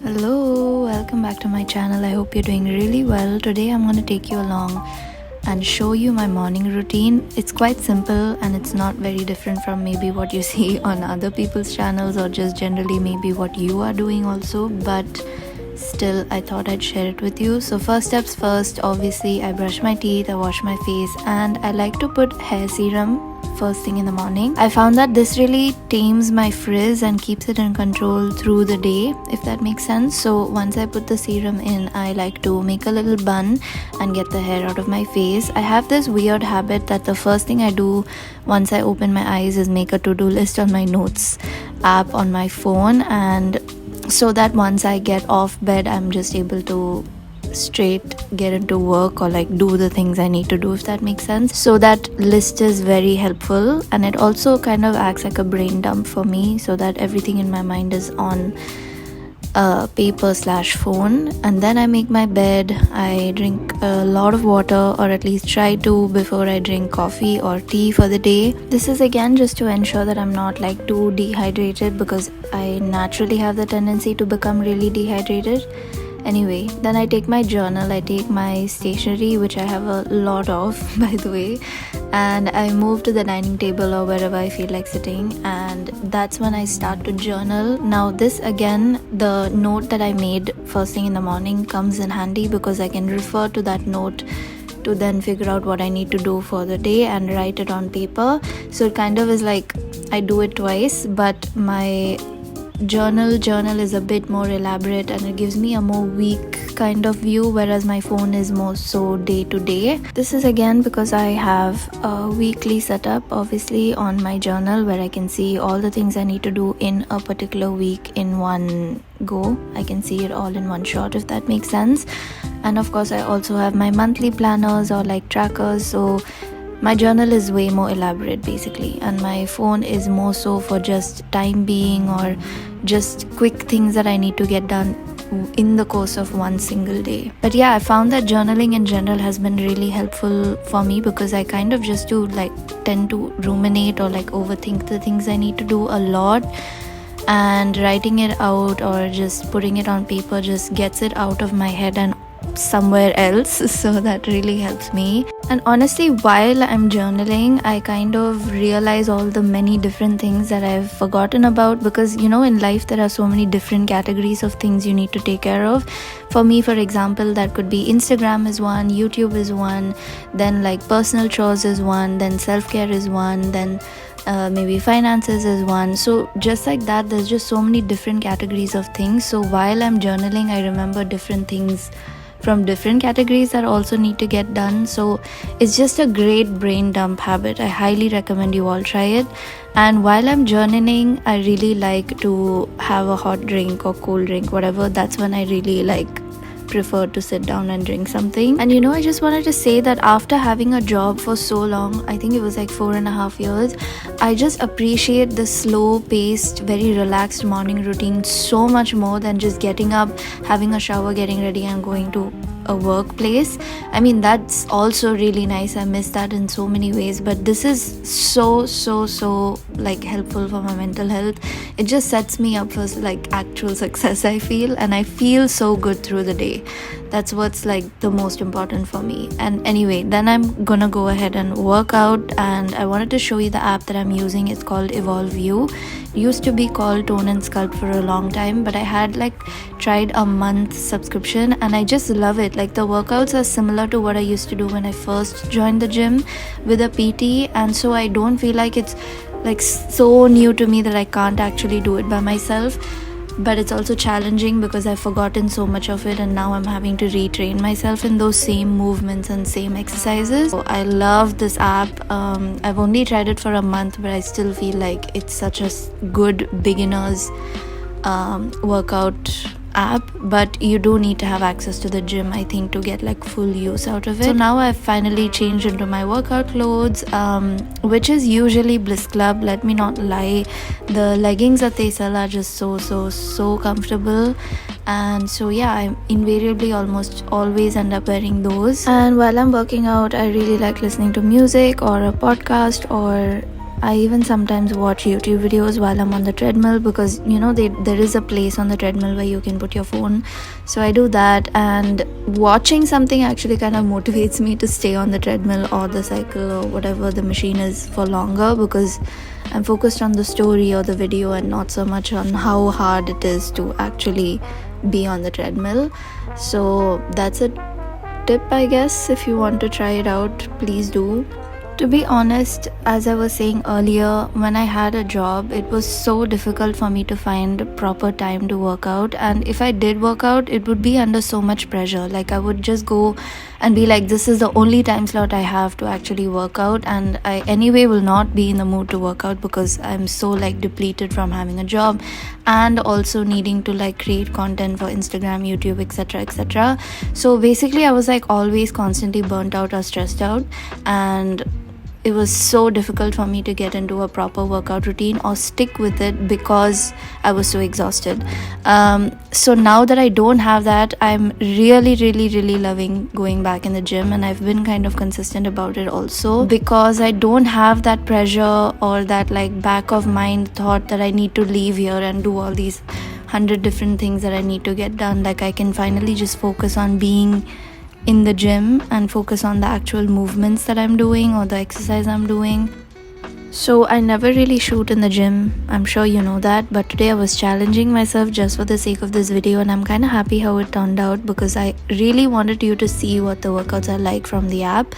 Hello, welcome back to my channel. I hope you're doing really well. Today I'm going to take you along and show you my morning routine. It's quite simple and it's not very different from maybe what you see on other people's channels or just generally maybe what you are doing also, but still I thought I'd share it with you. So first steps first, obviously I brush my teeth, I wash my face, and I like to put hair serum first thing in the morning. I found that this really tames my frizz and keeps it in control through the day, if that makes sense. So once I put the serum in, I like to make a little bun and get the hair out of my face. I have this weird habit that the first thing I do once I open my eyes is make a to-do list on my notes app on my phone, and so that once I get off bed I'm just able to straight get into work or like do the things I need to do, if that makes sense. So that list is very helpful, and it also kind of acts like a brain dump for me so that everything in my mind is on paper/phone. And then I make my bed. I drink a lot of water, or at least try to, before I drink coffee or tea for the day. This is again just to ensure that I'm not like too dehydrated, because I naturally have the tendency to become really dehydrated. Anyway, then I take my journal, I take my stationery, which I have a lot of by the way, and I move to the dining table or wherever I feel like sitting, and that's when I start to journal. Now this again, the note that I made first thing in the morning comes in handy because I can refer to that note to then figure out what I need to do for the day and write it on paper. So it kind of is like I do it twice, but my journal is a bit more elaborate and it gives me a more week kind of view, whereas my phone is more so day to day. This is again because I have a weekly setup obviously on my journal where I can see all the things I need to do in a particular week in one go. I can see it all in one shot, if that makes sense. And of course I also have my monthly planners or like trackers, so my journal is way more elaborate basically, and my phone is more so for just time being or just quick things that I need to get done in the course of one single day. But yeah, I found that journaling in general has been really helpful for me because I kind of just do like tend to ruminate or like overthink the things I need to do a lot, and writing it out or just putting it on paper just gets it out of my head and somewhere else, so that really helps me. And honestly, while I'm journaling, I kind of realize all the many different things that I've forgotten about, because you know, in life there are so many different categories of things you need to take care of. For me, for example, that could be Instagram is one, YouTube is one, then like personal chores is one, then self-care is one, then maybe finances is one. So just like that, there's just so many different categories of things. So while I'm journaling, I remember different things from different categories that also need to get done. So it's just a great brain dump habit. I highly recommend you all try it. And while I'm journaling, I really like to have a hot drink or cold drink, whatever. That's when I really like prefer to sit down and drink something. And you know, I just wanted to say that after having a job for so long, I think it was like 4.5 years, I just appreciate the slow paced, very relaxed morning routine so much more than just getting up, having a shower, getting ready and going to a workplace. I mean, that's also really nice. I miss that in so many ways, but this is so like helpful for my mental health. It just sets me up for like actual success, I feel, and I feel so good through the day. That's what's like the most important for me. And anyway, then I'm gonna go ahead and work out, and I wanted to show you the app that I'm using. It's called Evolve You. It used to be called Tone and Sculpt for a long time, but I had like tried a month subscription and I just love it. Like the workouts are similar to what I used to do when I first joined the gym with a PT, and so I don't feel like it's like so new to me that I can't actually do it by myself. But it's also challenging because I've forgotten so much of it, and now I'm having to retrain myself in those same movements and same exercises. So I love this app. I've only tried it for a month, but I still feel like it's such a good beginner's workout app, but you do need to have access to the gym, I think, to get like full use out of it. So now I've finally changed into my workout clothes, which is usually Bliss Club. Let me not lie, the leggings that they sell are just so comfortable, and so yeah, I invariably almost always end up wearing those. And while I'm working out, I really like listening to music or a podcast or I even sometimes watch YouTube videos while I'm on the treadmill, because there is a place on the treadmill where you can put your phone. So I do that, and watching something actually kind of motivates me to stay on the treadmill or the cycle or whatever the machine is for longer, because I'm focused on the story or the video and not so much on how hard it is to actually be on the treadmill. So that's a tip, I guess. If you want to try it out, please do. To be honest, as I was saying earlier, when I had a job, it was so difficult for me to find proper time to work out. And if I did work out, it would be under so much pressure. Like, I would just go and be like, this is the only time slot I have to actually work out. And I anyway will not be in the mood to work out, because I'm so like depleted from having a job and also needing to like create content for Instagram, YouTube, etc., etc. So basically, I was like always constantly burnt out or stressed out, and it was so difficult for me to get into a proper workout routine or stick with it, because I was so exhausted. So now that I don't have that, I'm really loving going back in the gym, and I've been kind of consistent about it also, because I don't have that pressure or that like back of mind thought that I need to leave here and do all these 100 different things that I need to get done. Like, I can finally just focus on being in the gym and focus on the actual movements that I'm doing or the exercise I'm doing. So I never really shoot in the gym, I'm sure you know that, but today I was challenging myself just for the sake of this video, and I'm kind of happy how it turned out, because I really wanted you to see what the workouts are like from the app,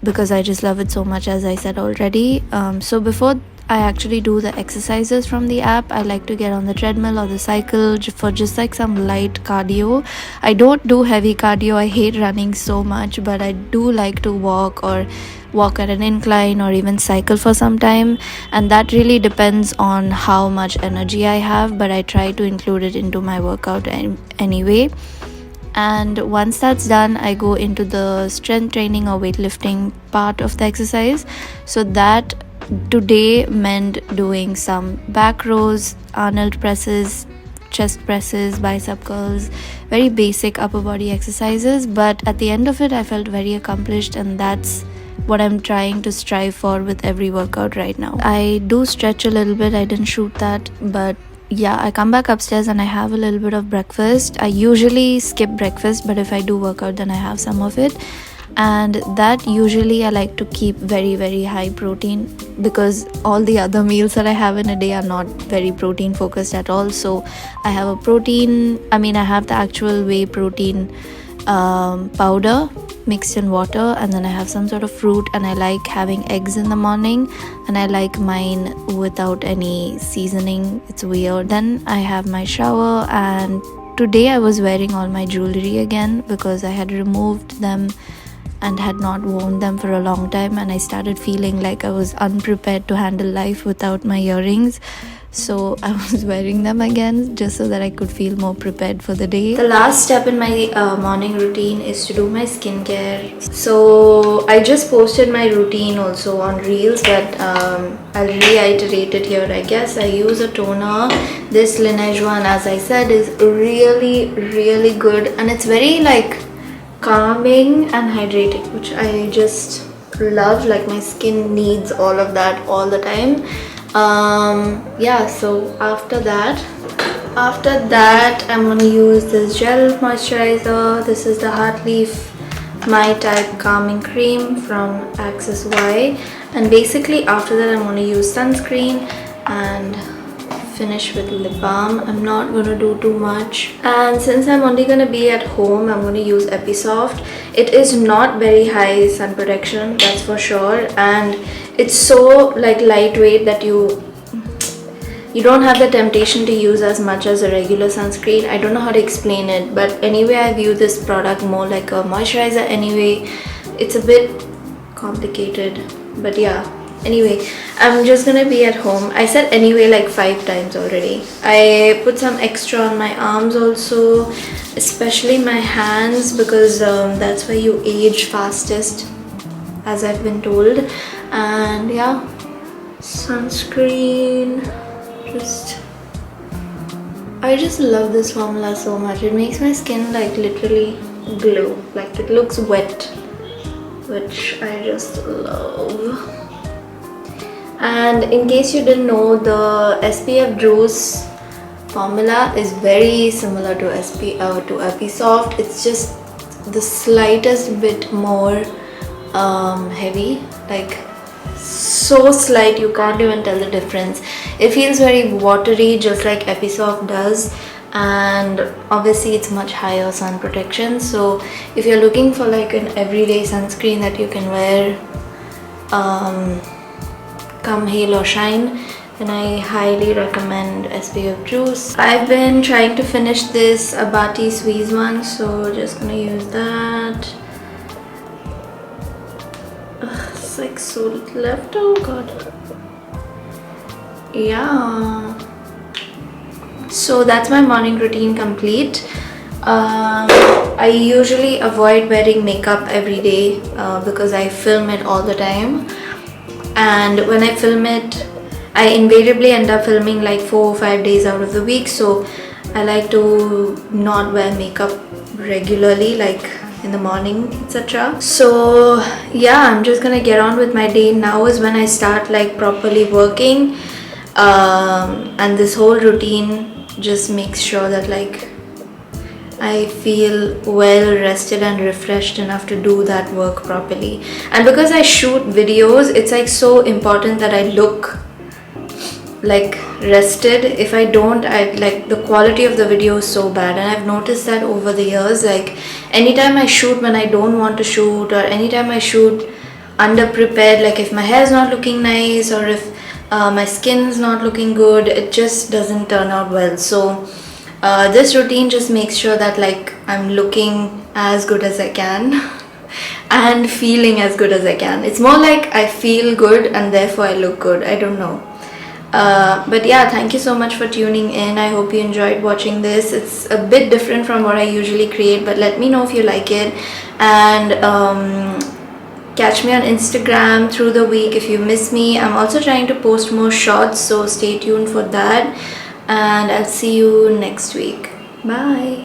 because I just love it so much, as I said already. So before I actually do the exercises from the app, I like to get on the treadmill or the cycle for just like some light cardio. I don't do heavy cardio, I hate running so much, but I do like to walk at an incline or even cycle for some time, and that really depends on how much energy I have, but I try to include it into my workout anyway. And once that's done, I go into the strength training or weightlifting part of the exercise. So that today meant doing some back rows, Arnold presses, chest presses, bicep curls, very basic upper body exercises, but at the end of it I felt very accomplished, and that's what I'm trying to strive for with every workout right now. I do stretch a little bit, I didn't shoot that, but yeah, I come back upstairs and I have a little bit of breakfast. I usually skip breakfast, but if I do work out, then I have some of it. And that usually I like to keep very high protein, because all the other meals that I have in a day are not very protein focused at all. So I have I have the actual whey protein powder mixed in water, and then I have some sort of fruit, and I like having eggs in the morning, and I like mine without any seasoning. It's weird. Then I have my shower, and today I was wearing all my jewelry again, because I had removed them and had not worn them for a long time, and I started feeling like I was unprepared to handle life without my earrings. So I was wearing them again just so that I could feel more prepared for the day. The last step in my morning routine is to do my skincare. So I just posted my routine also on Reels, but I'll reiterate it here. I guess I use a toner. This Laneige one, as I said, is really good, and it's very like calming and hydrating, which I just love. Like, my skin needs all of that all the time. So after that I'm gonna use this gel moisturizer. This is the Heartleaf My Type Calming Cream from Axis Y, and basically after that I'm gonna use sunscreen and finish with lip balm. I'm not gonna do too much, and since I'm only gonna be at home, I'm gonna use Episoft. It is not very high sun protection, that's for sure, and it's so like lightweight that you don't have the temptation to use as much as a regular sunscreen. I don't know how to explain it, but anyway, I view this product more like a moisturizer anyway. It's a bit complicated, but yeah. Anyway, I'm just gonna be at home. I said anyway like 5 times already. I put some extra on my arms also, especially my hands, because that's where you age fastest, as I've been told. And yeah, sunscreen. I just love this formula so much. It makes my skin like literally glow. Like, it looks wet, which I just love. And in case you didn't know, the SPF juice formula is very similar to to Episoft. It's just the slightest bit more heavy, like so slight you can't even tell the difference. It feels very watery, just like Episoft does, and obviously it's much higher sun protection. So if you're looking for like an everyday sunscreen that you can wear come hail or shine, then I highly recommend SPF juice. I've been trying to finish this Abati Squeeze one, so just gonna use that. Ugh, it's like so little left. Oh god. Yeah. So that's my morning routine complete. I usually avoid wearing makeup every day because I film it all the time, and when I film it I invariably end up filming like 4 or 5 days out of the week, so I like to not wear makeup regularly, like in the morning, etc. So yeah, I'm just gonna get on with my day. Now is when I start like properly working, and this whole routine just makes sure that like I feel well rested and refreshed enough to do that work properly. And because I shoot videos, it's like so important that I look like rested. If I don't, I like the quality of the video is so bad, and I've noticed that over the years. Like anytime I shoot when I don't want to shoot, or anytime I shoot underprepared, like if my hair is not looking nice, or if my skin's not looking good, it just doesn't turn out well. So this routine just makes sure that like I'm looking as good as I can and feeling as good as I can. It's more like I feel good and therefore I look good. I don't know. But yeah, thank you so much for tuning in. I hope you enjoyed watching this. It's a bit different from what I usually create, but let me know if you like it. And catch me on Instagram through the week if you miss me. I'm also trying to post more shots, so stay tuned for that. And I'll see you next week. Bye.